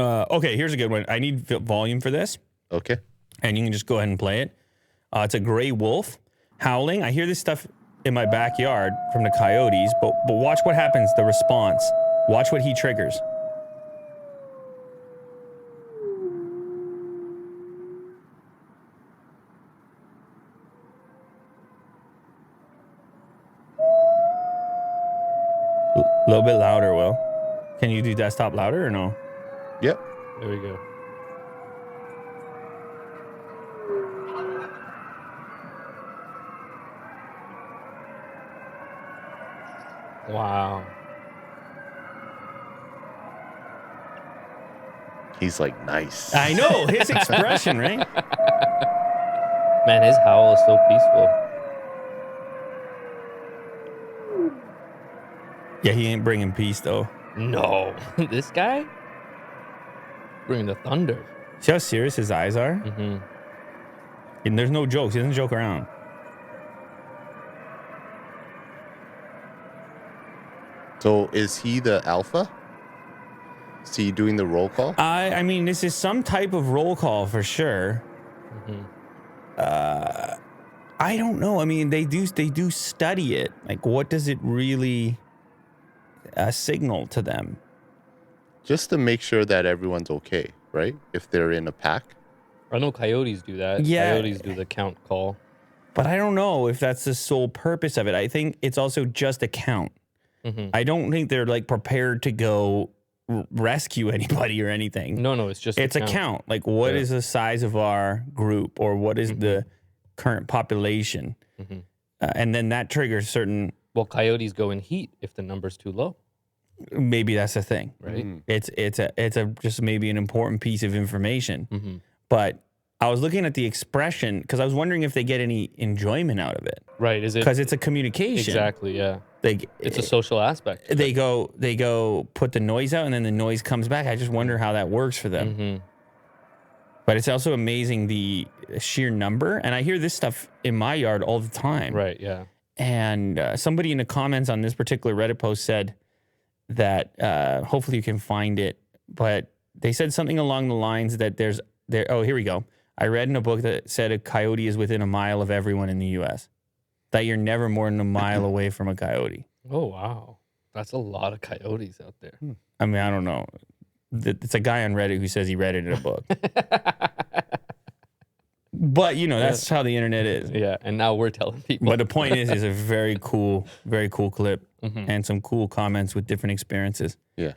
Okay, here's a good one. I need volume for this. Okay. And you can just go ahead and play it. It's a gray wolf howling. I hear this stuff in my backyard from the coyotes, but watch what happens, the response. Watch what he triggers. A little bit louder, Will. Can you do desktop louder or no? Yep. There we go. Wow. He's like, nice. I know, his expression, right? Man, his howl is so peaceful. Yeah, he ain't bringing peace, though. No. This guy? Bringing the thunder. See how serious his eyes are? Mm-hmm. And there's no jokes. He doesn't joke around. So is he the alpha? Is he doing the roll call? I mean, this is some type of roll call for sure. Mm-hmm. I don't know. I mean, they do study it. Like, what does it really signal to them? Just to make sure that everyone's okay, right? If they're in a pack. I know coyotes do that. Yeah. Coyotes do the count call. But I don't know if that's the sole purpose of it. I think it's also just a count. Mm-hmm. I don't think they're like prepared to go rescue anybody or anything. No, it's just It's a count. Like, what is the size of our group, or what is the current population? Mm-hmm. And then that triggers certain. Well, coyotes go in heat if the number's too low, Maybe that's the thing, right? It's a just maybe an important piece of information. Mm-hmm. But I was looking at the expression because I was wondering if they get any enjoyment out of it. Right? Is it Because it's a communication. exactly? Yeah. It's a social aspect. They go put the noise out, and then the noise comes back. I just wonder how that works for them. Mm-hmm. But it's also amazing the sheer number. And I hear this stuff in my yard all the time. Right. Yeah. And somebody in the comments on this particular Reddit post said that hopefully you can find it. But they said something along the lines that oh, here we go. I read in a book that said a coyote is within a mile of everyone in the U.S. That you're never more than a mile away from a coyote. Oh wow, that's a lot of coyotes out there. I mean, I don't know. It's a guy on Reddit who says he read it in a book. But, that's how the internet is. Yeah, and now we're telling people. But the point is a very cool clip and some cool comments with different experiences. Yeah.